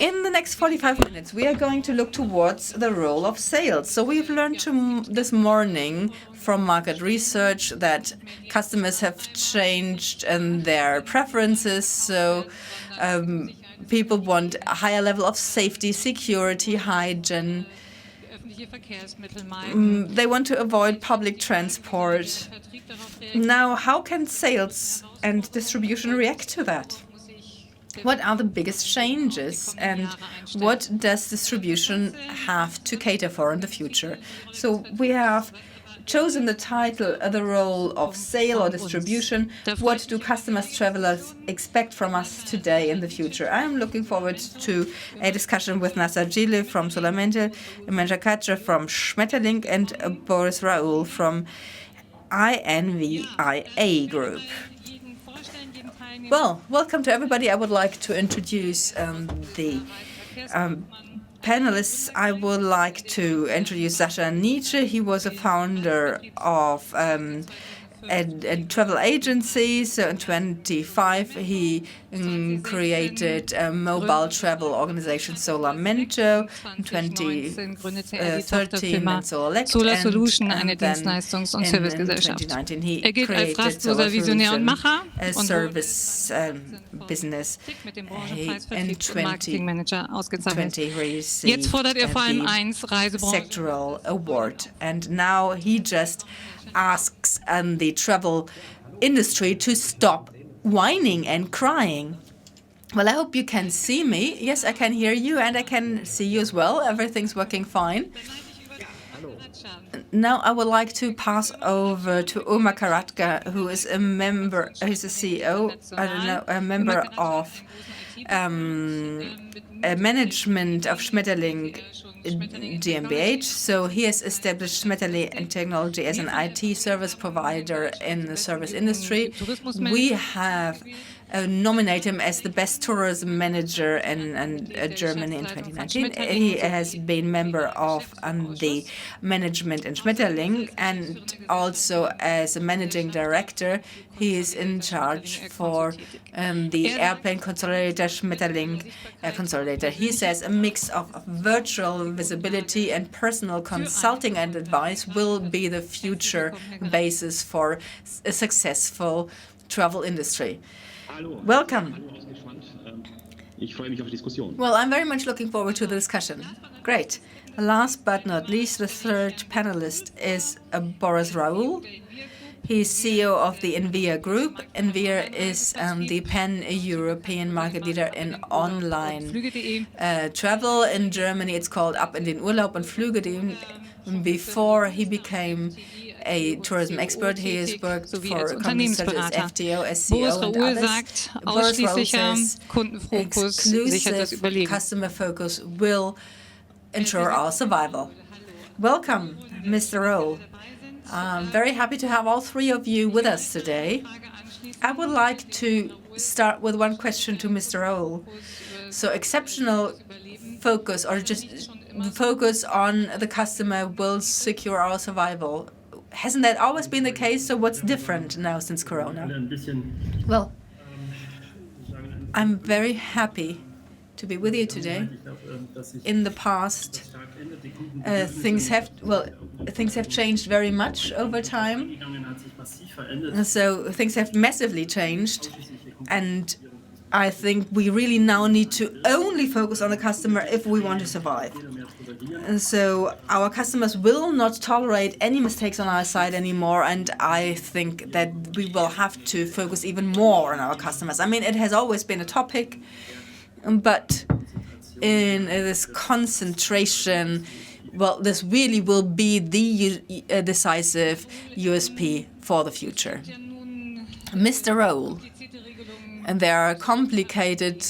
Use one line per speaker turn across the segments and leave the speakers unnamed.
In the next 45 minutes, we are going to look towards the role of sales. So we've learned this morning from market research that customers have changed in their preferences. So people want a higher level of safety, security, hygiene. They want to avoid public transport. Now, how can sales and distribution react to that? What are the biggest changes, and what does distribution have to cater for in the future? So we have chosen the title, the role of sale or distribution. What do customers, travelers expect from us today in the future? I am looking forward to a discussion with Nitsche from Solamento, Bianca from Schmetterling, and Boris Raoul from Invia Group. Well, welcome to everybody. I would like to introduce the panelists. I would like to introduce Sascha Nitsche. He was a founder of a travel agency. So in 2005, he created a mobile travel organization, Solamento. In 2013,
Solar Solution, eine Dienstleistungs- und Servicegesellschaft. Gilt als rastloser Visionär und Macher
und service business. In
20Marketingmanager ausgezeichnet. Jetzt fordert vor allem eins, Reisebranche.
Sectoral award, and now he just asks the travel industry to stop whining and crying. Well, I hope you can see me. Yes, I can hear you, and I can see you as well. Everything's working fine. Now I would like to pass over to Ömer Karaca, who is a member, he's a CEO, I don't know, a member of management of Schmetterling GmbH. So he has established Schmetterling and Technology as an IT service provider in the service industry. We have nominate him as the best tourism manager in Germany in 2019. He has been member of the management in Schmetterling, and also as a managing director, he is in charge for the airplane consolidator Schmetterling consolidator. He says a mix of virtual visibility and personal consulting and advice will be the future basis for a successful travel industry. Welcome. Well, I'm very much looking forward to the discussion. Great. Last but not least, the third panelist is Boris Raoul. He's CEO of the Invia Group. Invia is the pan-European market leader in online travel. In Germany, it's called Ab in den Urlaub und Flüge. Before he became a tourism expert, he has worked for companies such as FTO, SCO, and others. Boris Raoul says exclusive customer focus will ensure our survival. Welcome, Mr. Raoul. I'm very happy to have all three of you with us today. I would like to start with one question to Mr. Raoul. So exceptional focus, or just focus on the customer, will secure our survival. Hasn't that always been the case? So what's different now since Corona? Well, I'm very happy to be with you today. In the past, things have changed very much over time. So things have massively changed, and I think we really now need to only focus on the customer if we want to survive. And so our customers will not tolerate any mistakes on our side anymore, and I think that we will have to focus even more on our customers. I mean, it has always been a topic, but in this concentration, well, this really will be the decisive USP for the future. Mr. Raoul, and there are complicated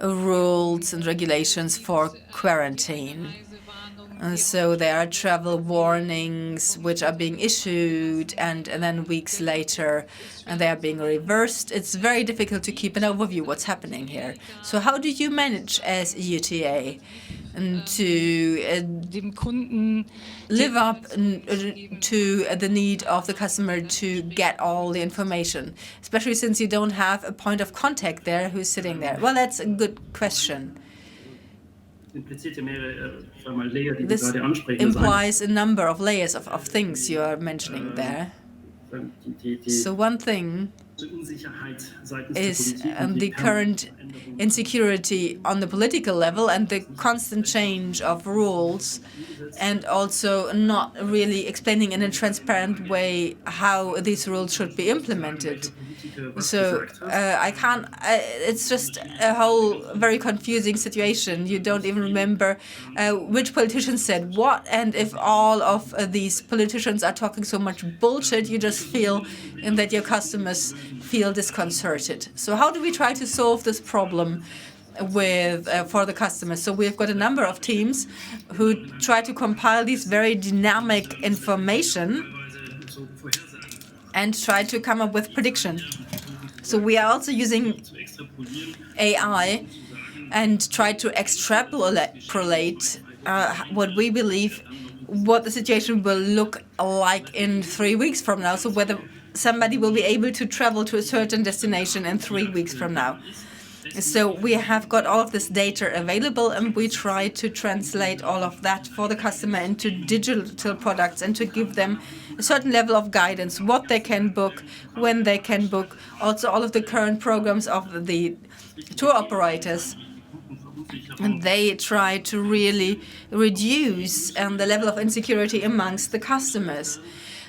rules and regulations for quarantine. And so there are travel warnings which are being issued, and then weeks later they are being reversed. It's very difficult to keep an overview what's happening here. So how do you manage as UTA to live up to the need of the customer to get all the information, especially since you don't have a point of contact there who's sitting there? Well, that's a good question. This implies a number of layers of things you are mentioning there. So one thing is the current insecurity on the political level and the constant change of rules, and also not really explaining in a transparent way how these rules should be implemented. So it's just a whole very confusing situation. You don't even remember which politician said what, and if all of these politicians are talking so much bullshit, you just feel that your customers feel disconcerted. So how do we try to solve this problem for the customers? So we've got a number of teams who try to compile these very dynamic information and try to come up with prediction. So we are also using AI and try to extrapolate what we believe what the situation will look like in 3 weeks from now. So whether somebody will be able to travel to a certain destination in 3 weeks from now. So we have got all of this data available, and we try to translate all of that for the customer into digital products and to give them a certain level of guidance, what they can book, when they can book, also all of the current programs of the tour operators. And they try to really reduce the level of insecurity amongst the customers.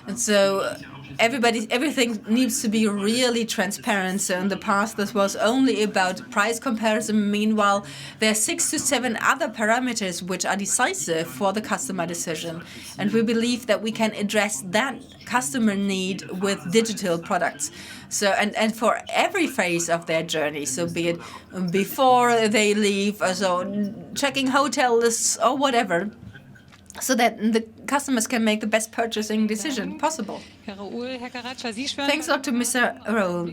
And so everything needs to be really transparent. So in the past, this was only about price comparison. Meanwhile, there are 6 to 7 other parameters which are decisive for the customer decision. And we believe that we can address that customer need with digital products. So, and for every phase of their journey, so be it before they leave, so checking hotel lists or whatever, so that the customers can make the best purchasing decision possible. Thanks a lot to Mr. Raoul.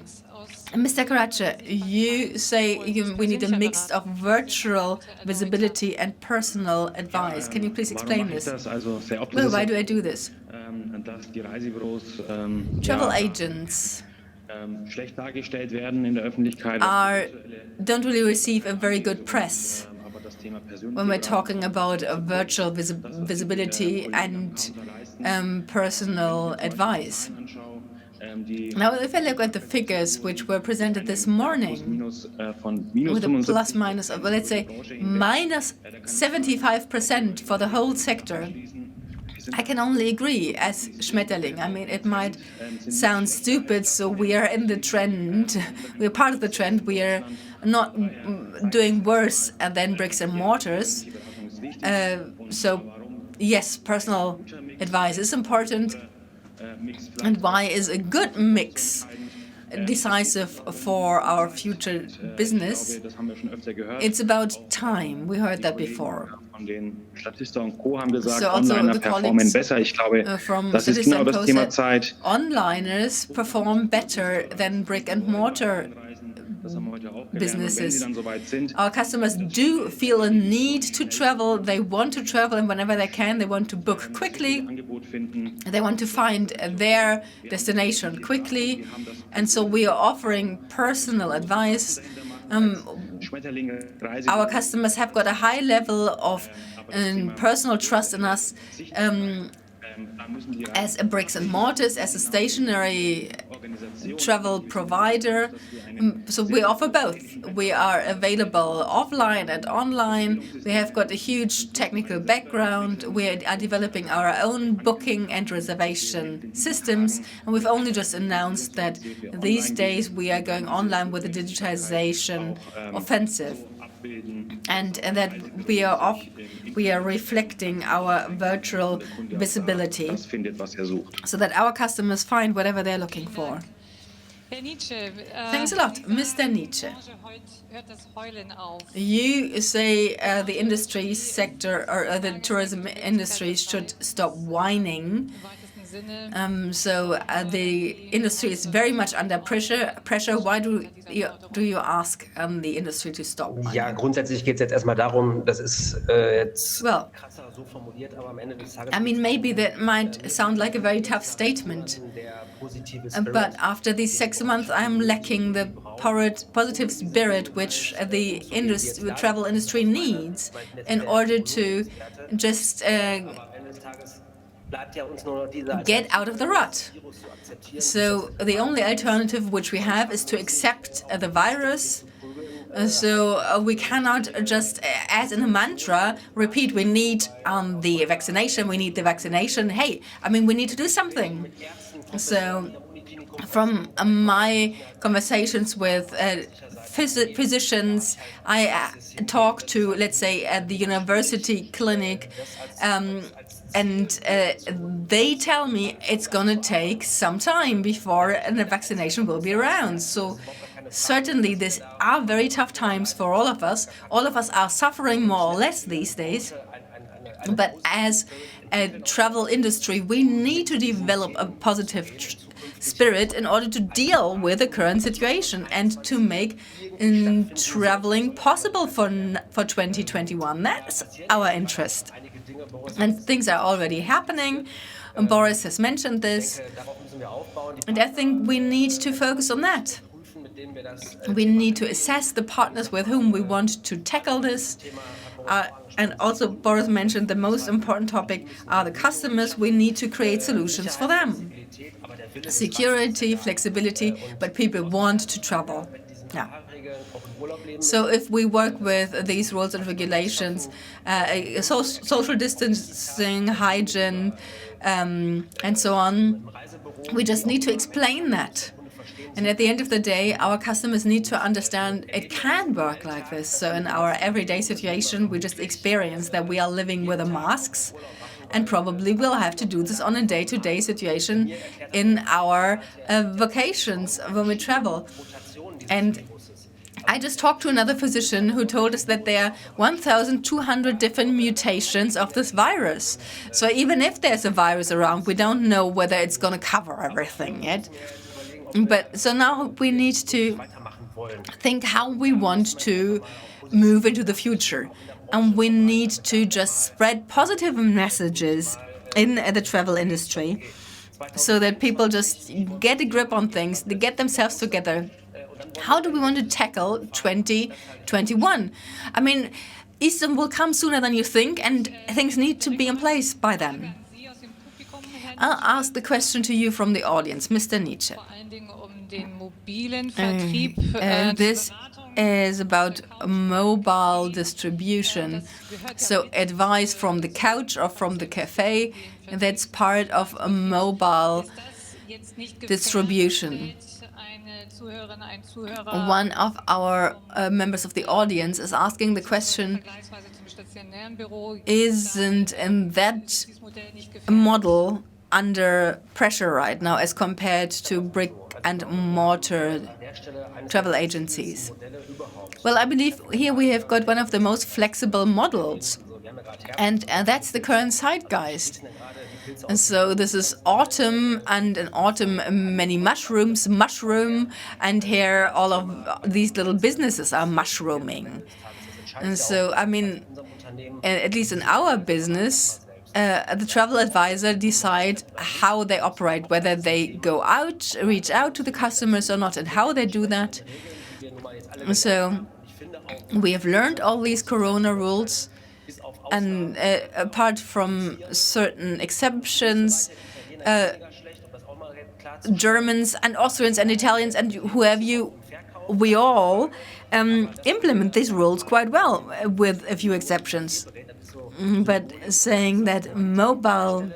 Mr. Karaca, you say we need a mix of virtual visibility and personal advice. Can you please explain this? Well, why do I do this? Travel agents don't really receive a very good press when we're talking about virtual visibility and personal advice. Now, if I look at the figures which were presented this morning, with a plus minus of, let's say, minus 75% for the whole sector, I can only agree as Schmetterling. I mean, it might sound stupid, so we are in the trend. We're part of the trend. We are not doing worse than bricks and mortars. So, yes, personal advice is important. And why is a good mix decisive for our future business? It's about time. We heard that before. So also the colleagues from Statista and Co said onliners perform better than brick and mortar businesses. Our customers do feel a need to travel. They want to travel, and whenever they can, they want to book quickly. They want to find their destination quickly. And so we are offering personal advice. Our customers have got a high level of personal trust in us as a bricks and mortars, as a stationary travel provider. So we offer both. We are available offline and online. We have got a huge technical background. We are developing our own booking and reservation systems. And we've only just announced that these days we are going online with a digitization offensive. And that we are reflecting our virtual visibility so that our customers find whatever they're looking for. Thanks a lot. Mr. Nitsche, you say the industry sector or the tourism industry should stop whining. So the industry is very much under pressure. Why do you ask the industry to stop?
Ja, grundsätzlich geht es jetzt erstmal darum, das ist jetzt krasser so formuliert, aber am Ende des Tages.
I mean, maybe that might sound like a very tough statement, but after these 6 months, I'm lacking the positive spirit which the travel industry needs in order to just get out of the rut. So the only alternative which we have is to accept the virus. So we cannot just, as in a mantra, repeat, we need the vaccination, we need the vaccination. Hey, I mean, we need to do something. So from my conversations with physicians, I talk to, let's say, at the university clinic, and they tell me it's going to take some time before the vaccination will be around. So certainly these are very tough times for all of us. All of us are suffering more or less these days. But as a travel industry, we need to develop a positive spirit in order to deal with the current situation and to make traveling possible for 2021. That's our interest. And things are already happening. Boris has mentioned this. And I think we need to focus on that. We need to assess the partners with whom we want to tackle this. And also, Boris mentioned the most important topic are the customers. We need to create solutions for them. Security, flexibility, but people want to travel. Yeah. So if we work with these rules and regulations, social distancing, hygiene, and so on, we just need to explain that. And at the end of the day, our customers need to understand it can work like this. So in our everyday situation, we just experience that we are living with the masks, and probably we'll have to do this on a day-to-day situation in our vacations when we travel. And I just talked to another physician who told us that there are 1,200 different mutations of this virus. So even if there's a virus around, we don't know whether it's going to cover everything yet. But so now we need to think how we want to move into the future. And we need to just spread positive messages in the travel industry so that people just get a grip on things, they get themselves together. How do we want to tackle 2021? I mean, Easter will come sooner than you think, and things need to be in place by then. I'll ask the question to you from the audience, Mr. Nitsche. This is about mobile distribution. So advice from the couch or from the cafe, that's part of a mobile distribution. One of our members of the audience is asking the question, isn't that model under pressure right now as compared to brick and mortar travel agencies? Well, I believe here we have got one of the most flexible models, and that's the current zeitgeist. And so this is autumn, and in autumn many mushrooms mushroom, and here all of these little businesses are mushrooming. And so, I mean, at least in our business, the travel advisor decide how they operate, whether they go out, reach out to the customers or not, and how they do that. So we have learned all these corona rules, and apart from certain exceptions, Germans and Austrians and Italians and we all implement these rules quite well, with a few exceptions. But saying that mobile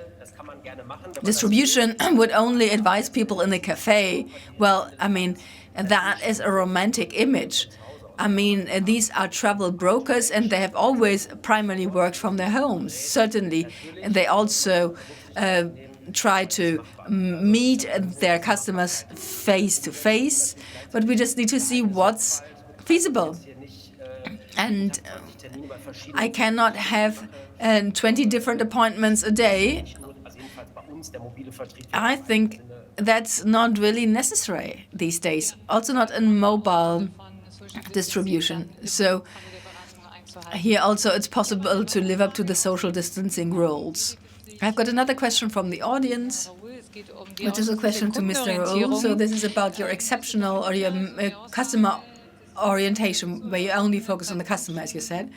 distribution would only advise people in the cafe, well, I mean, that is a romantic image. I mean, these are travel brokers, and they have always primarily worked from their homes. Certainly, they also try to meet their customers face to face, but we just need to see what's feasible. And I cannot have 20 different appointments a day. I think that's not really necessary these days, also not in mobile distribution. So here also it's possible to live up to the social distancing rules. I've got another question from the audience, which is a question to Mr. Raoul. So this is about your exceptional or your customer orientation, where you only focus on the customer, as you said.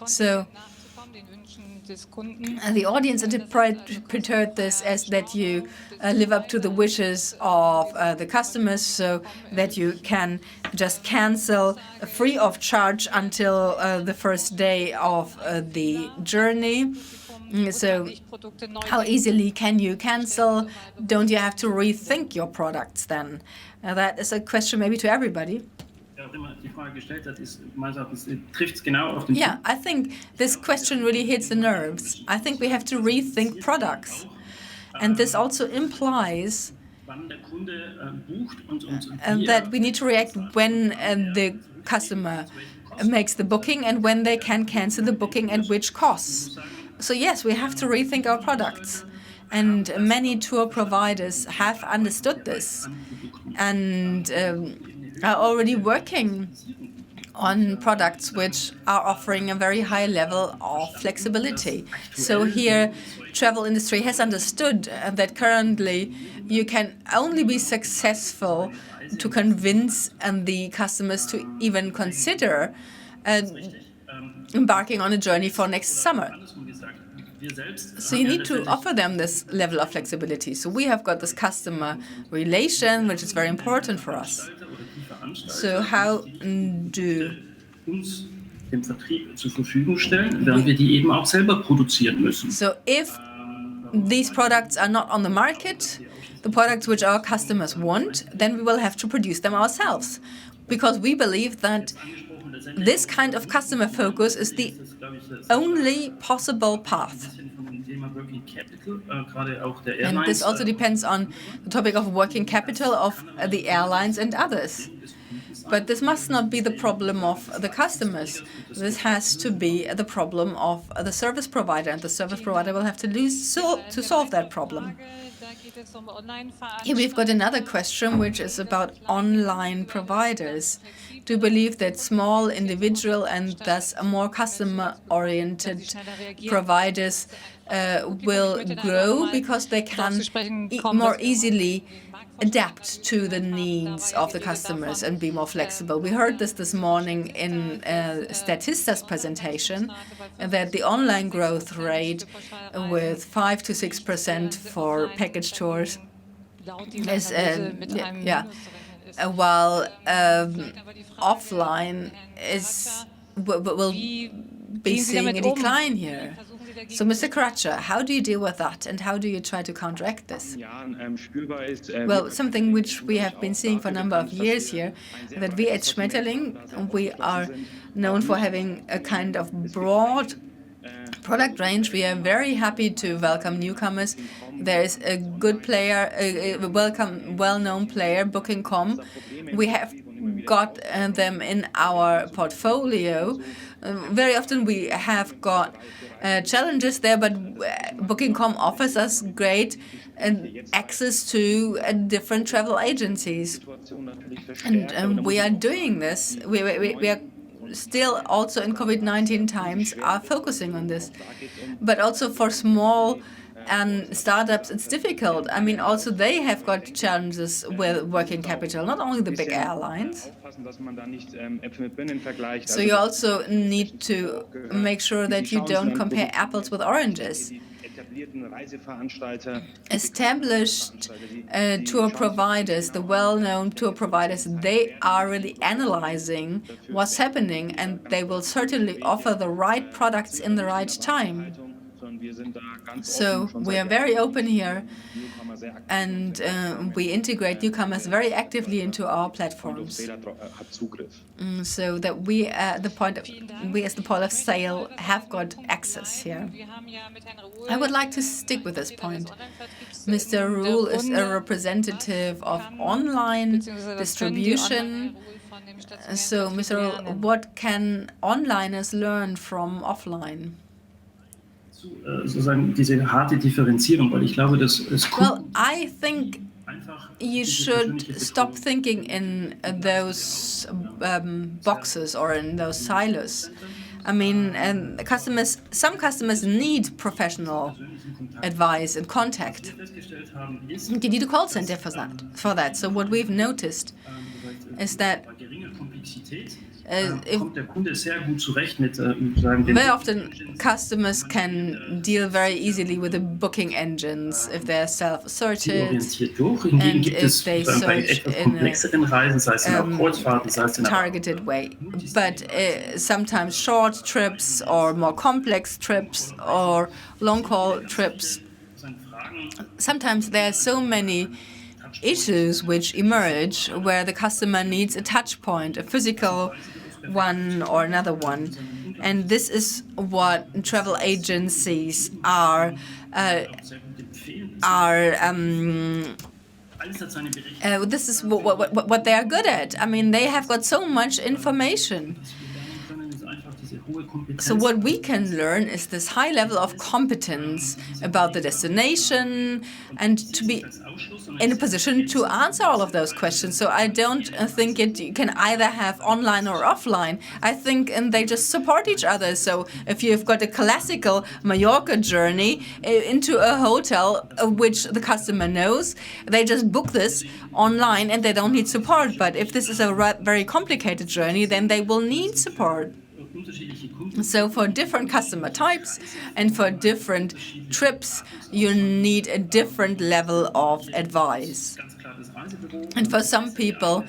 So the audience interpreted this as that you live up to the wishes of the customers, so that you can just cancel free of charge until the first day of the journey. So how easily can you cancel? Don't you have to rethink your products then? That is a question maybe to everybody. Yeah, I think this question really hits the nerves. I think we have to rethink products. And this also implies that we need to react when the customer makes the booking and when they can cancel the booking and which costs. So yes, we have to rethink our products. And many tour providers have understood this and are already working on products which are offering a very high level of flexibility. So here, travel industry has understood that currently you can only be successful to convince the customers to even consider embarking on a journey for next summer. So you need to offer them this level of flexibility. So we have got this customer relation, which is very important for us. So how do so if these products are not on the market, the products which our customers want, then we will have to produce them ourselves, because we believe that this kind of customer focus is the only possible path. And this also depends on the topic of working capital of the airlines and others. But this must not be the problem of the customers. This has to be the problem of the service provider, and the service provider will have to solve that problem. Here we've got another question, which is about online providers. Do you believe that small individual and thus more customer-oriented providers will grow because they can more easily adapt to the needs of the customers and be more flexible? We heard this morning in Statista's presentation, that the online growth rate with 5 to 6% for package tours is while offline will be seeing a decline here. So, Mr. Karaca, how do you deal with that, and how do you try to counteract this? Well, something which we have been seeing for a number of years here, that we at Schmetterling, we are known for having a kind of broad product range. We are very happy to welcome newcomers. There is a good player, a well-known player, Booking.com. We have got them in our portfolio. Very often we have got challenges there, but Booking.com offers us great access to different travel agencies. And we are doing this. We are still also in COVID-19 times are focusing on this. But also for small startups, it's difficult. I mean, also they have got challenges with working capital, not only the big airlines. So you also need to make sure that you don't compare apples with oranges. Established tour providers, the well-known tour providers, they are really analyzing what's happening, and they will certainly offer the right products in the right time. So we are very open here, and we integrate newcomers very actively into our platforms, so that we as the point of sale have got access here. I would like to stick with this point. Mr. Raoul is a representative of online distribution. So, Mr. Raoul, what can onliners learn from offline? Well, I think you should stop thinking in those boxes or in those silos. I mean, some customers need professional advice and contact. You need a call center for that. So what we've noticed is that very often customers can deal very easily with the booking engines if they're self-asserted and if they search in a targeted way. But sometimes short trips or more complex trips or long-haul trips, sometimes there are so many issues which emerge where the customer needs a touch point, a physical one or another one. And this is what travel agencies are this is what they are good at. I mean, they have got so much information. So what we can learn is this high level of competence about the destination and to be in a position to answer all of those questions. So I don't think you can either have online or offline. I think they just support each other. So if you've got a classical Mallorca journey into a hotel which the customer knows, they just book this online and they don't need support. But if this is a very complicated journey, then they will need support. So for different customer types and for different trips, you need a different level of advice. And for some people,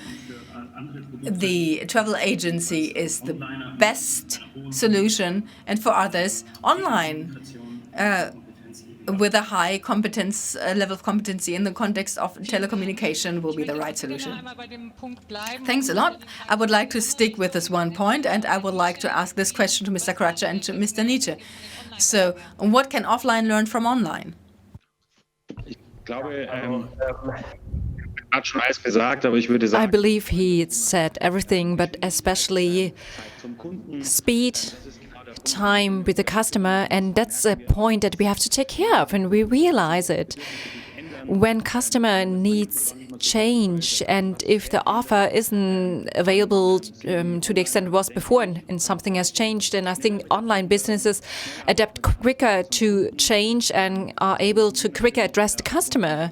the travel agency is the best solution, and for others, online. With a high competence level of competency in the context of telecommunication will be the right solution. Thanks a lot. I would like to stick with this one point, and I would like to ask this question to Mr. Karaca and to Mr. Nitsche. So, what can offline learn from online?
I believe he said everything, but especially speed, time with the customer, and that's a point that we have to take care of, and we realize it. When customer needs change, and if the offer isn't available to the extent it was before and something has changed, then I think online businesses adapt quicker to change and are able to quicker address the customer.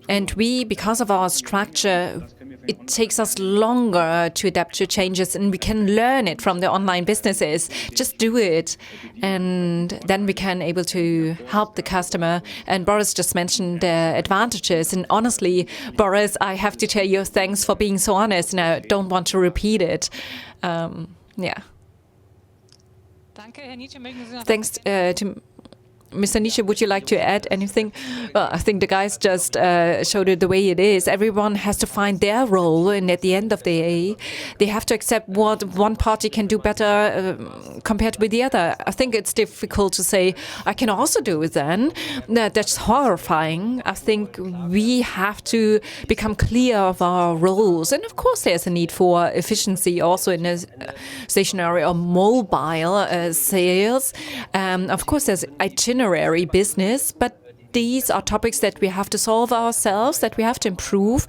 And we, because of our structure, it takes us longer to adapt to changes, and we can learn it from the online businesses. Just do it, and then we can able to help the customer. And Boris just mentioned the advantages. And honestly, Boris, I have to tell you thanks for being so honest, and I don't want to repeat it. Thanks to Mr. Nitsche, would you like to add anything? Well, I think the guys just showed it the way it is. Everyone has to find their role, and at the end of the day, they have to accept what one party can do better compared with the other. I think it's difficult to say, I can also do it then. That's horrifying. I think we have to become clear of our roles. And of course, there's a need for efficiency also in a stationary or mobile sales. Of course, there's itinerary business, but these are topics that we have to solve ourselves, that we have to improve.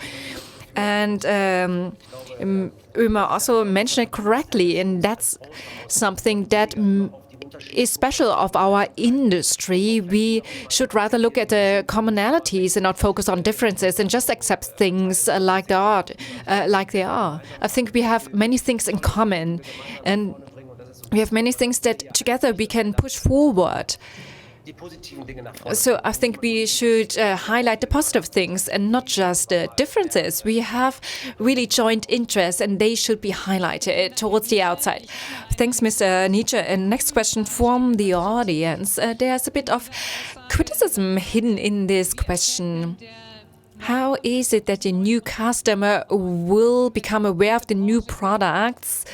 And Ömer also mentioned it correctly, and that's something that is special of our industry. We should rather look at the commonalities and not focus on differences and just accept things like they are. I think we have many things in common, and we have many things that together we can push forward. So I think we should highlight the positive things and not just the differences. We have really joint interests, and they should be highlighted towards the outside. Thanks, Mr. Nitsche. And next question from the audience. There's a bit of criticism hidden in this question. How is it that a new customer will become aware of the new products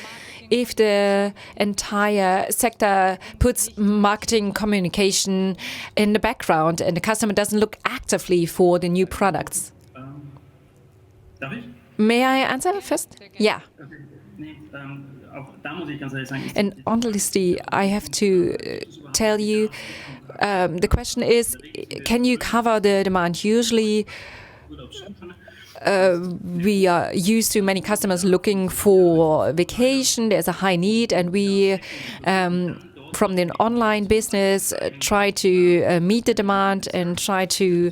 if the entire sector puts marketing communication in the background and the customer doesn't look actively for the new products? May I answer first? Yeah. And honestly, I have to tell you, the question is, can you cover the demand? Usually, we are used to many customers looking for vacation. There's a high need, and we, from the online business, try to meet the demand and try to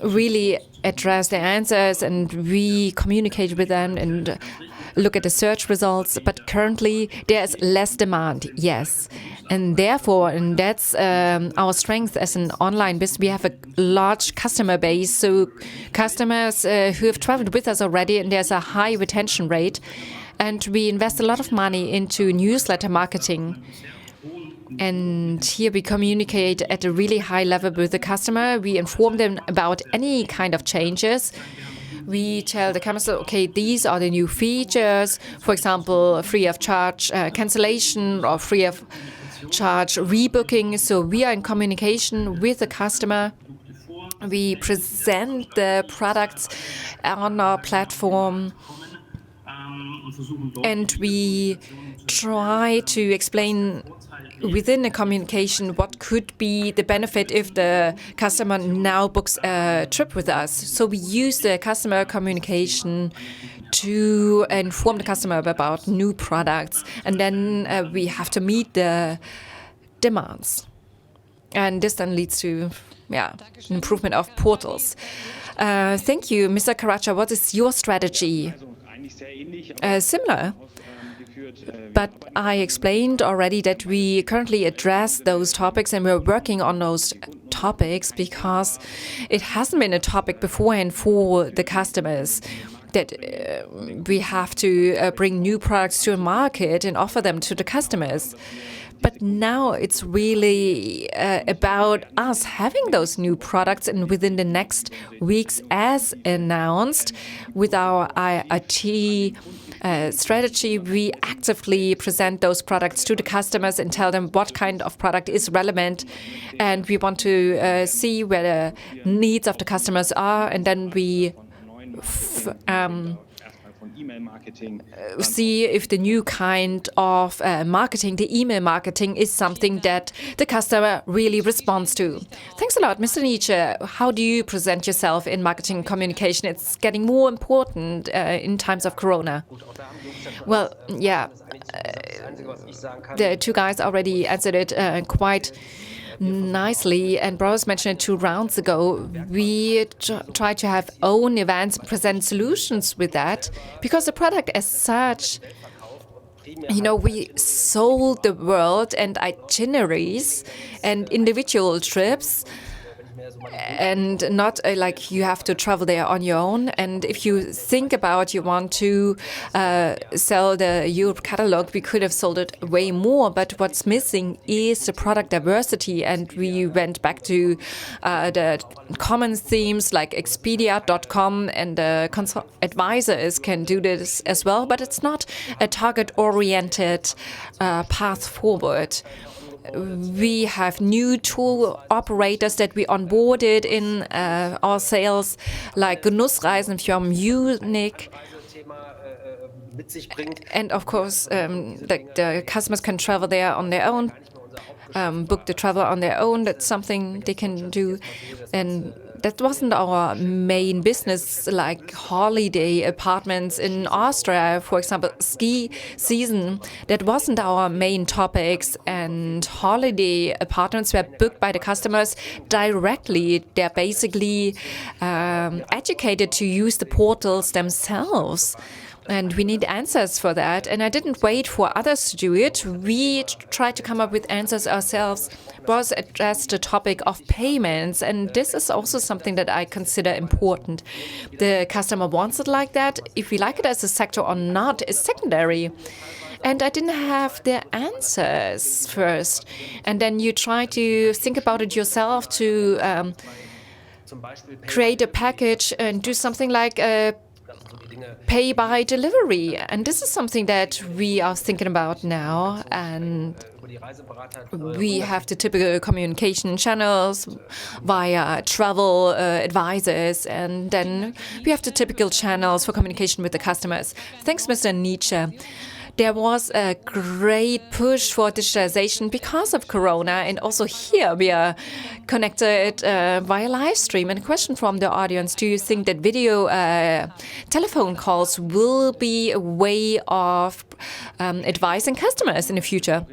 really address the answers, and we communicate with them and look at the search results. But currently there's less demand, yes. And therefore, and that's our strength as an online business, we have a large customer base. So customers who have traveled with us already, and there's a high retention rate. And we invest a lot of money into newsletter marketing. And here we communicate at a really high level with the customer. We inform them about any kind of changes. We tell the customer, okay, these are the new features, for example, free of charge cancellation or free of charge rebooking. So we are in communication with the customer. We present the products on our platform, and we try to explain within the communication what could be the benefit if the customer now books a trip with us. So we use the customer communication to inform the customer about new products, and then we have to meet the demands. And this then leads to improvement of portals. Thank you, Mr. Karaca. What is your strategy? Similar. But I explained already that we currently address those topics, and we're working on those topics because it hasn't been a topic beforehand for the customers, that we have to bring new products to a market and offer them to the customers. But now it's really about us having those new products, and within the next weeks, as announced, with our IT strategy, we actively present those products to the customers and tell them what kind of product is relevant. And we want to see where the needs of the customers are, and then we see if the new kind of marketing, the email marketing, is something that the customer really responds to. Thanks a lot, Mr. Nitsche. How do you present yourself in marketing communication? It's getting more important in times of Corona. Well, yeah, the two guys already answered it quite nicely, and Boris mentioned it 2 rounds ago. We try to have own events, present solutions with that, because the product as such, we sold the world and itineraries and individual trips, and not like you have to travel there on your own. And if you think about you want to sell the Europe catalog, we could have sold it way more. But what's missing is the product diversity. And we went back to the common themes like Expedia.com, and the advisors can do this as well. But it's not a target-oriented path forward. We have new tour operators that we onboarded in our sales, like Reisen from Munich. And of course, the customers can travel there on their own, book the travel on their own. That's something they can do. And that wasn't our main business, like holiday apartments in Austria, for example, ski season. That wasn't our main topics, and holiday apartments were booked by the customers directly. They're basically educated to use the portals themselves. And we need answers for that. And I didn't wait for others to do it. We tried to come up with answers ourselves. Boris addressed the topic of payments. And this is also something that I consider important. The customer wants it like that. If we like it as a sector or not is secondary. And I didn't have the answers first. And then you try to think about it yourself to create a package and do something like pay by delivery. And this is something that we are thinking about now. And We have the typical communication channels via travel advisors, and then we have the typical channels for communication with the customers. Thanks, Mr. Nitsche. There was a great push for digitalization because of Corona, and also here we are connected via live stream. And a question from the audience: do you think that video telephone calls will be a way of advising customers in the future?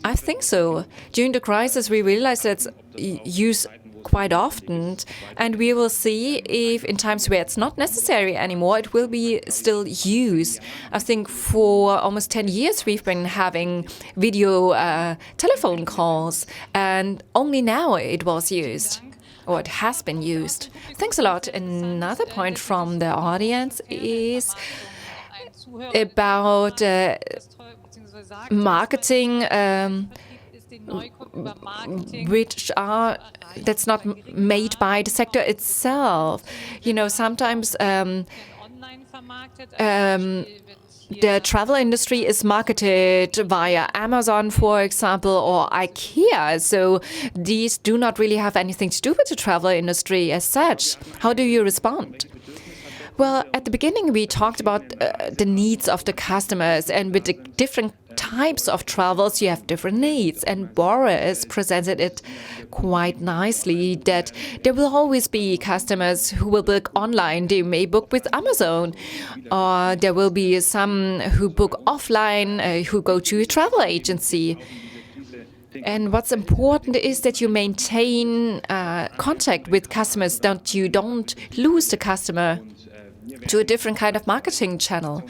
I think so. During the crisis, we realized that it's used quite often, and we will see if in times where it's not necessary anymore, it will be still used. I think for almost 10 years we've been having video telephone calls, and only now it was used, or it has been used. Thanks a lot. Another point from the audience is about marketing, that's not made by the sector itself. You know, sometimes the travel industry is marketed via Amazon, for example, or IKEA. So these do not really have anything to do with the travel industry as such. How do you respond? Well, at the beginning, we talked about the needs of the customers, and with the different types of travels, you have different needs. And Boris presented it quite nicely that there will always be customers who will book online. They may book with Amazon, or there will be some who book offline, who go to a travel agency. And what's important is that you maintain contact with customers, you don't lose the customer to a different kind of marketing channel.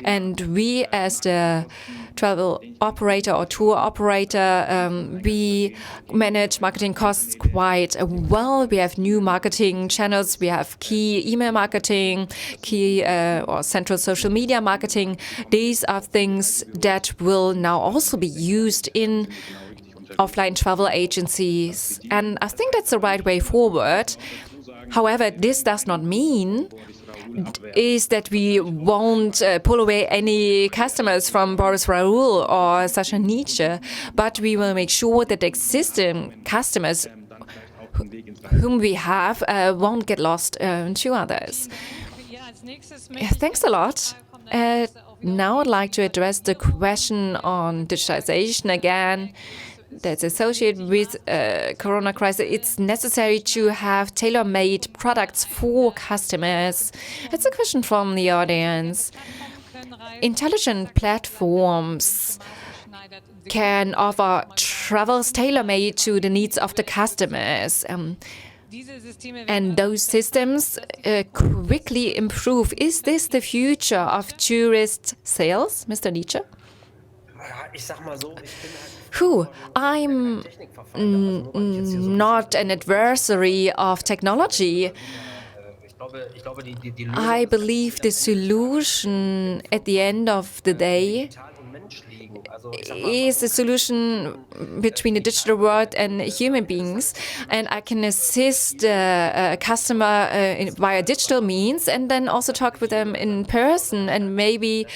And we, as the travel operator or tour operator, we manage marketing costs quite well. We have new marketing channels. We have key email marketing, key or central social media marketing. These are things that will now also be used in offline travel agencies. And I think that's the right way forward. However, this does not mean is that we won't pull away any customers from Boris, Raoul or Sascha Nitsche, but we will make sure that the existing customers whom we have won't get lost to others. Thanks a lot. Now I'd like to address the question on digitalization again. That's associated with Corona crisis. It's necessary to have tailor-made products for customers. It's a question from the audience. Intelligent platforms can offer travels tailor-made to the needs of the customers. And those systems quickly improve. Is this the future of tourist sales, Mr. Nitsche? I'm not an adversary of technology. I believe the solution at the end of the day is a solution between the digital world and human beings, and I can assist a customer via digital means, and then also talk with them in person, and maybe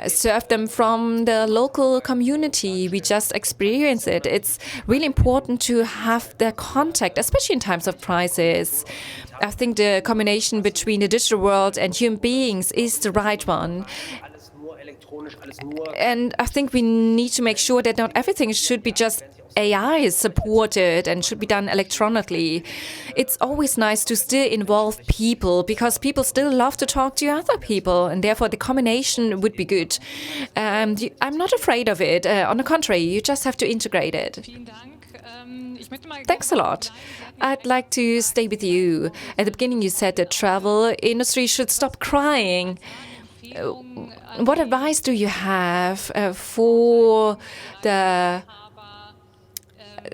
serve them from the local community. We just experience it. It's really important to have the contact, especially in times of crisis. I think the combination between the digital world and human beings is the right one. And I think we need to make sure that not everything should be just AI supported and should be done electronically. It's always nice to still involve people, because people still love to talk to other people, and therefore the combination would be good. I'm not afraid of it. On the contrary, you just have to integrate it. Thanks a lot. I'd like to stay with you. At the beginning you said the travel industry should stop crying. What advice do you have for the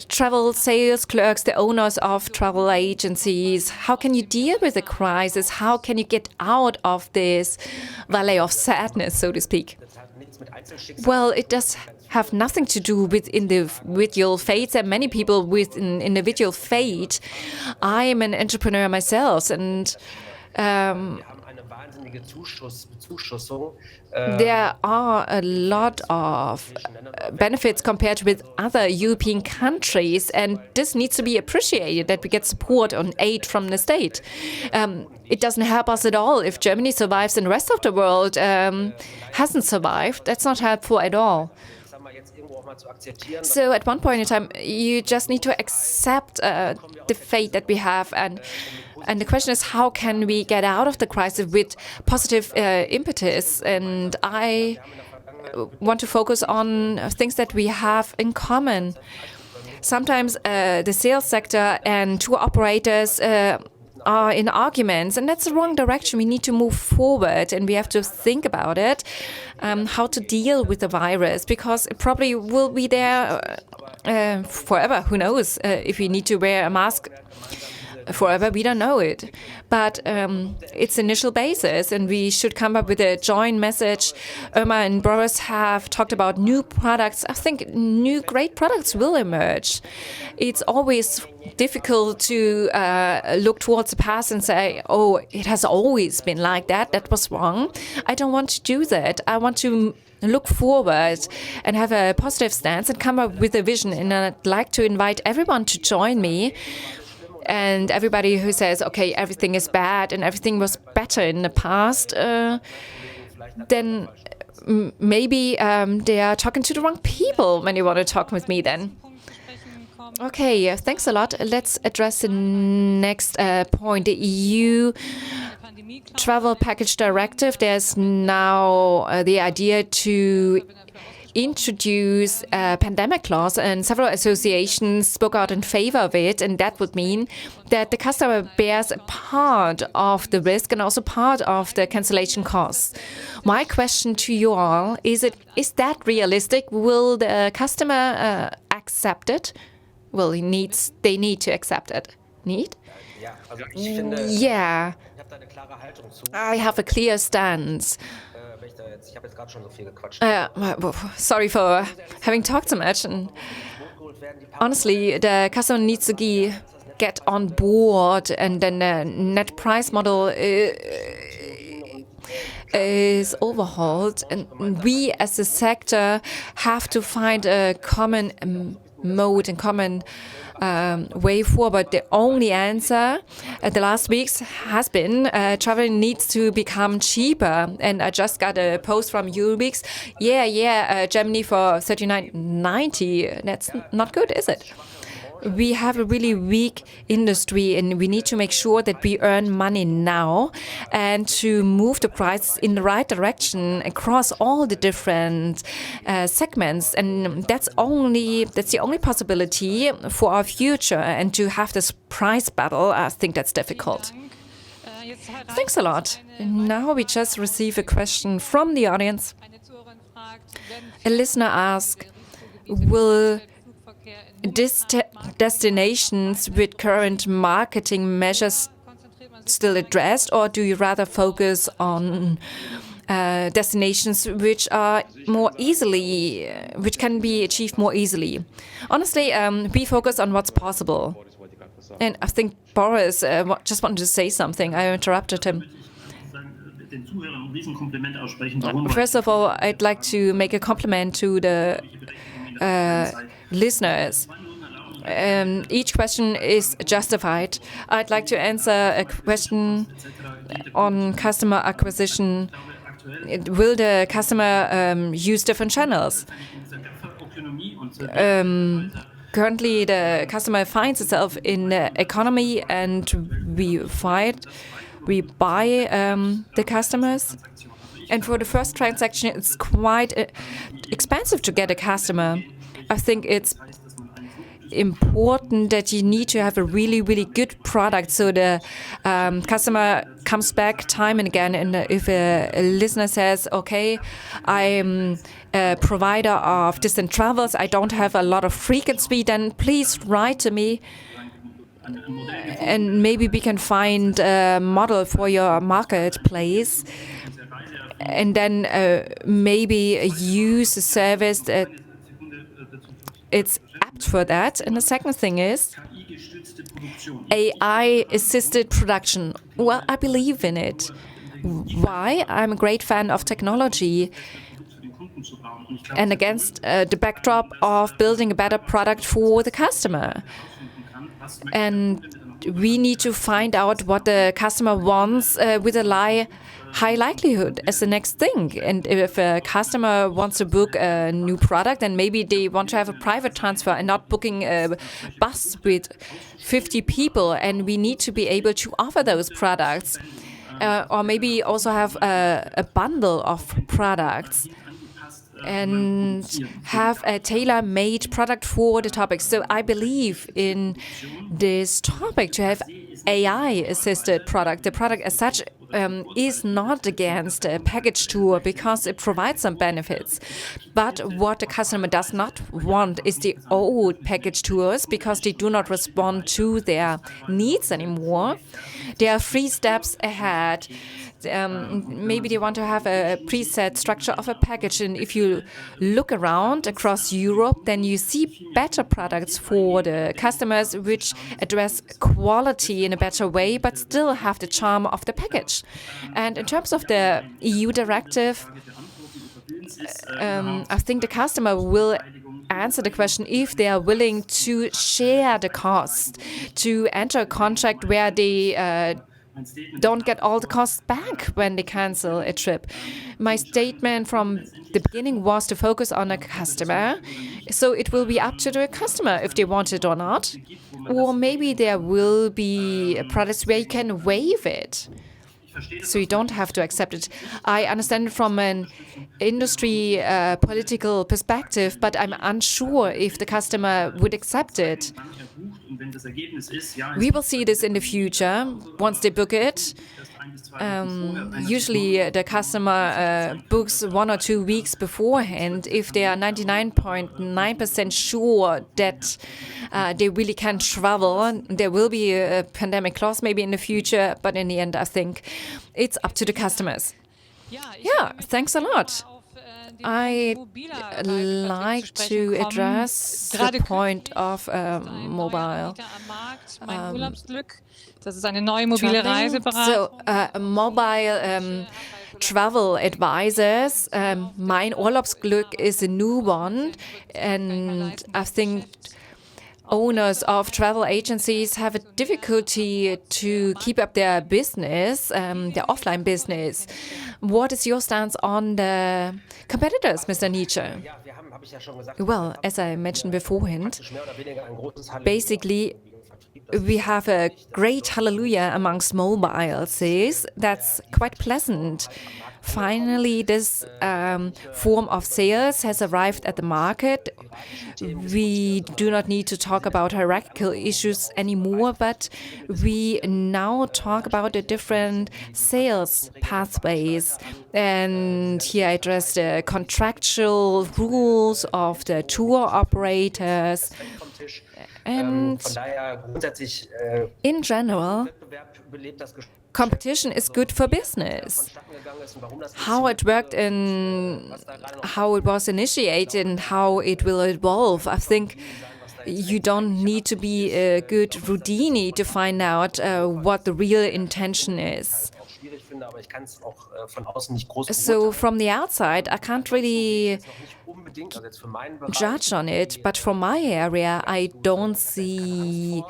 travel sales clerks, the owners of travel agencies? How can you deal with the crisis? How can you get out of this valley of sadness, so to speak? Well, it does have nothing to do with individual fates, and many people with an individual fate. I am an entrepreneur myself, and there are a lot of benefits compared with other European countries, and this needs to be appreciated, that we get support on aid from the state. It doesn't help us at all if Germany survives and the rest of the world hasn't survived. That's not helpful at all. So at one point in time, you just need to accept the fate that we have, and the question is, how can we get out of the crisis with positive impetus? And I want to focus on things that we have in common. Sometimes the sales sector and tour operators are in arguments, and that's the wrong direction. We need to move forward, and we have to think about it, how to deal with the virus, because it probably will be there forever. Who knows? If we need to wear a mask forever, we don't know it. But it's initial basis, and we should come up with a joint message. Ömer and Boris have talked about new products. I think new great products will emerge. It's always difficult to look towards the past and say, oh, it has always been like that. That was wrong. I don't want to do that. I want to look forward and have a positive stance and come up with a vision. And I'd like to invite everyone to join me. And everybody who says, okay, everything is bad and everything was better in the past, then maybe they are talking to the wrong people when they want to talk with me then. Okay, thanks a lot. Let's address the next point. The EU Travel Package Directive. There's now the idea to introduce a pandemic clause, and several associations spoke out in favor of it, and that would mean that the customer bears a part of the risk and also part of the cancellation costs. My question to you all is that realistic? Will the customer accept it? Well, they need to accept it. Need? Yeah. I have a clear stance. Sorry for having talked so much. And honestly, the customer needs to get on board, and then the net price model is overhauled. And we as a sector have to find a common mode and common way forward. The only answer the last weeks has been traveling needs to become cheaper. And I just got a post from Eurowings. Germany for $39.90. That's not good, is it? We have a really weak industry, and we need to make sure that we earn money now and to move the price in the right direction across all the different segments. And that's the only possibility for our future. And to have this price battle, I think that's difficult. Thanks a lot. And now we just receive a question from the audience. A listener asks, will destinations with current marketing measures still addressed, or do you rather focus on destinations which can be achieved more easily? Honestly, we focus on what's possible. And I think Boris just wanted to say something. I interrupted him. First of all, I'd like to make a compliment to the listeners. Each question is justified. I'd like to answer a question on customer acquisition. Will the customer use different channels? Currently, the customer finds itself in the economy, and we buy the customers. And for the first transaction, it's quite expensive to get a customer. I think it's important that you need to have a really, really good product so the customer comes back time and again. And if a listener says, okay, I'm a provider of distant travels, I don't have a lot of frequency, then please write to me. And maybe we can find a model for your marketplace. And then maybe use a service that it's apt for that. And the second thing is AI-assisted production. Well, I believe in it. why I'm a great fan of technology and against the backdrop of building a better product for the customer. And we need to find out what the customer wants with a high likelihood as the next thing. And if a customer wants to book a new product, then maybe they want to have a private transfer and not booking a bus with 50 people. And we need to be able to offer those products. Or maybe also have a bundle of products and have a tailor-made product for the topic. So I believe in this topic to have AI-assisted product. The product as such is not against a package tour because it provides some benefits. But what the customer does not want is the old package tours because they do not respond to their needs anymore. There are 3 steps ahead. Maybe they want to have a preset structure of a package. And if you look around across Europe, then you see better products for the customers which address quality in a better way, but still have the charm of the package. And in terms of the EU directive, I think the customer will answer the question if they are willing to share the cost, to enter a contract where they don't get all the costs back when they cancel a trip. My statement from the beginning was to focus on a customer. So it will be up to the customer if they want it or not. Or maybe there will be products where you can waive it. So you don't have to accept it. I understand it from an industry political perspective, but I'm unsure if the customer would accept it. We will see this in the future once they book it. Usually the customer books 1 or 2 weeks beforehand if they are 99.9% sure that they really can travel. There will be a pandemic clause maybe in the future, but in the end I think it's up to the customers. Yeah, thanks a lot. I'd like to address the point of mobile
Das ist eine neue mobile Reiseberatung.
So, mobile travel advisors. Mein Urlaubsglück is a new one, and I think owners of travel agencies have a difficulty to keep up their business, their offline business. What is your stance on the competitors, Mr. Nitsche? Well, as I mentioned beforehand, basically we have a great hallelujah amongst mobile sales. That's quite pleasant. Finally, this form of sales has arrived at the market. We do not need to talk about hierarchical issues anymore, but we now talk about the different sales pathways. And here I address the contractual rules of the tour operators. And in general, competition is good for business. How it worked and how it was initiated and how it will evolve, I think you don't need to be a good Houdini to find out what the real intention is. So from the outside, I can't really judge on it, but from my area, I don't see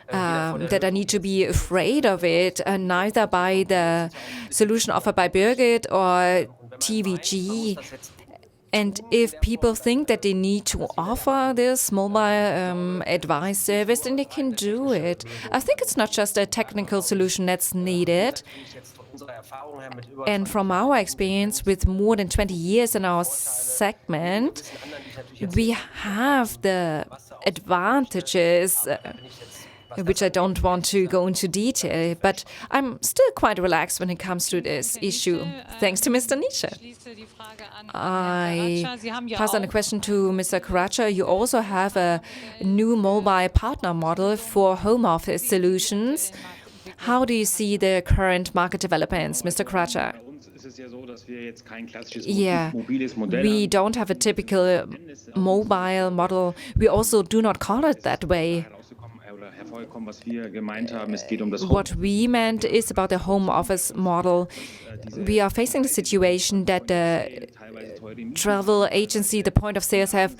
that I need to be afraid of it, neither by the solution offered by Birgit or TVG. And if people think that they need to offer this mobile advice service, then they can do it. I think it's not just a technical solution that's needed. And from our experience with more than 20 years in our segment, we have the advantages, which I don't want to go into detail, but I'm still quite relaxed when it comes to this issue, thanks to Mr. Nitsche. I pass on a question to Mr. Karaca. You also have a new mobile partner model for home office solutions. How do you see the current market developments, Mr. Karaca? Yeah, we don't have a typical mobile model. We also do not call it that way. What we meant is about the home office model. We are facing the situation that the travel agency, the point of sales, have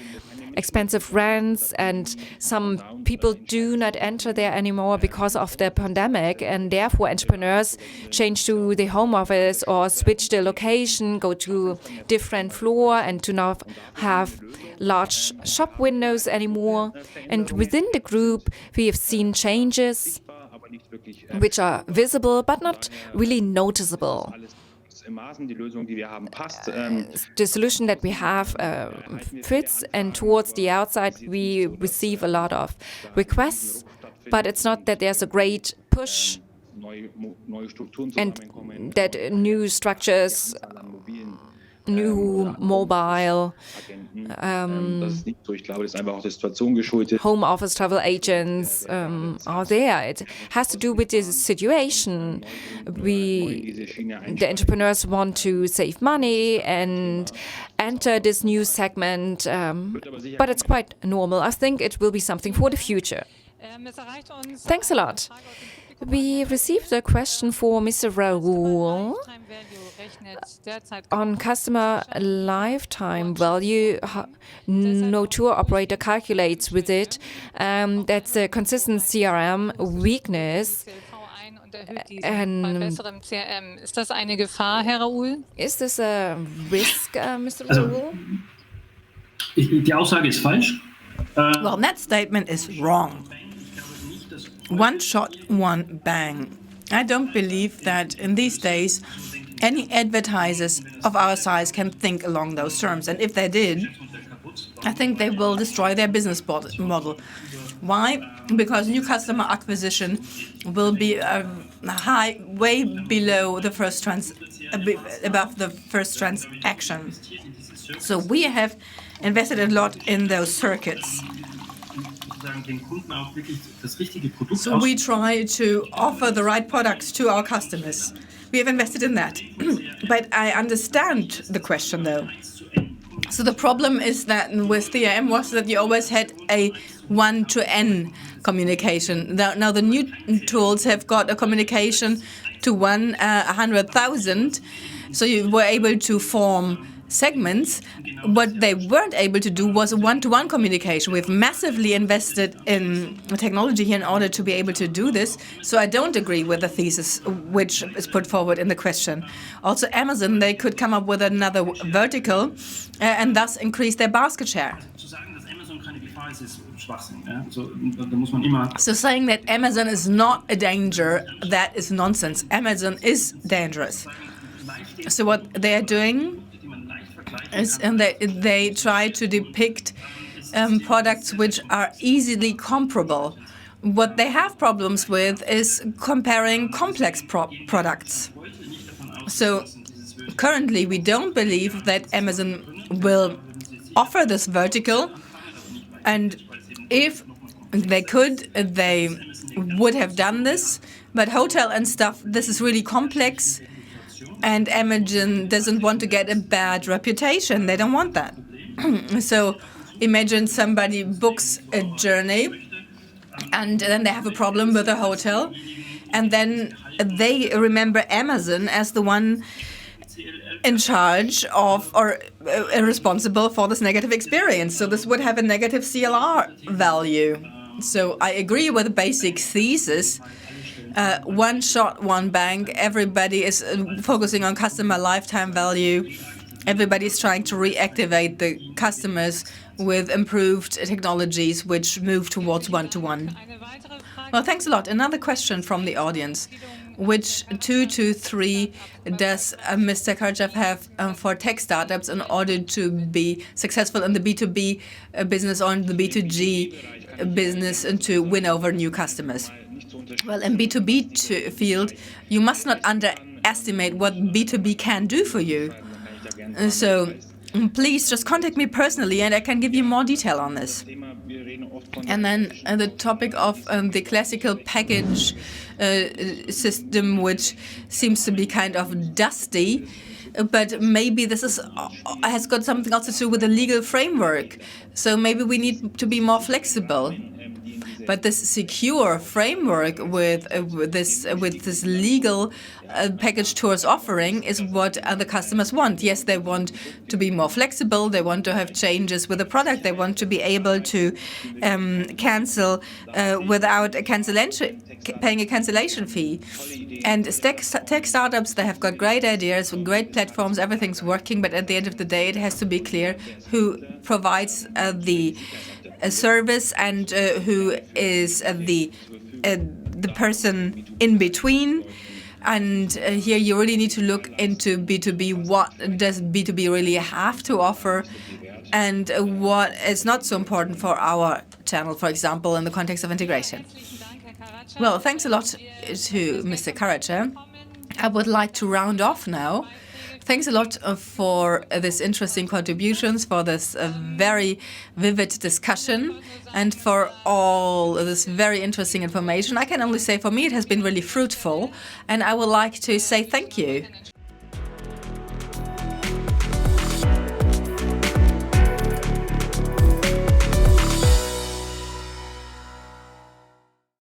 expensive rents, and some people do not enter there anymore because of the pandemic, and therefore entrepreneurs change to the home office or switch the location, go to different floor, and do not have large shop windows anymore. And within the group, we have seen changes which are visible but not really noticeable. The solution that we have fits, and towards the outside we receive a lot of requests, but it's not that there's a great push and that new structures, new mobile home office travel agents are there. It has to do with this situation. The entrepreneurs want to save money and enter this new segment, but it's quite normal. I think it will be something for the future. Thanks a lot. We received a question for Mr. Raoul on customer lifetime value. No tour operator calculates with it. That's a consistent CRM weakness.
Ist das eine Gefahr, Herr Raoul?
Is this a risk, Mr. Raoul?
Die Aussage ist falsch.
Well, that statement is wrong. One shot, one bang. I don't believe that in these days any advertisers of our size can think along those terms. And if they did, I think they will destroy their business model. Why? Because new customer acquisition will be high, way below the above the first transaction. So we have invested a lot in those circuits. So we try to offer the right products to our customers. We have invested in that. But I understand the question, though. So the problem is that with CRM was that you always had a one-to-N communication. Now the new tools have got a communication to 100,000. So you were able to form segments. What they weren't able to do was a one-to-one communication. We've massively invested in technology here in order to be able to do this. So I don't agree with the thesis which is put forward in the question. Also, Amazon, they could come up with another vertical and thus increase their basket share. So saying that Amazon is not a danger, that is nonsense. Amazon is dangerous. So what they are doing is they try to depict products which are easily comparable. What they have problems with is comparing complex products. So currently we don't believe that Amazon will offer this vertical, and if they could, they would have done this. But hotel and stuff, this is really complex. And Amazon doesn't want to get a bad reputation. They don't want that. So imagine somebody books a journey and then they have a problem with a hotel. And then they remember Amazon as the one in charge of or responsible for this negative experience. So this would have a negative CLR value. So I agree with the basic thesis. One shot, one bang. Everybody is focusing on customer lifetime value. Everybody is trying to reactivate the customers with improved technologies which move towards one-to-one. Well, thanks a lot. Another question from the audience. Which 2 to 3 does Mr. Karaca have for tech startups in order to be successful in the B2B business or in the B2G business and to win over new customers? Well, in B2B field, you must not underestimate what B2B can do for you. So please just contact me personally and I can give you more detail on this. And then the topic of the classical package system, which seems to be kind of dusty, but maybe this has got something else to do with the legal framework. So maybe we need to be more flexible. But this secure framework with this legal package tours offering is what the customers want. Yes, they want to be more flexible. They want to have changes with the product. They want to be able to cancel without paying a cancellation fee. And tech startups, they have got great ideas, great platforms, everything's working, but at the end of the day, it has to be clear who provides the service and who is the person in between. And here you really need to look into B2B. What does B2B really have to offer, and what is not so important for our channel, for example, in the context of integration? Well, thanks a lot to Mr. Karaca. I would like to round off now. Thanks a lot for this interesting contributions, for this very vivid discussion, and for all this very interesting information. I can only say for me it has been really fruitful, and I would like to say thank you.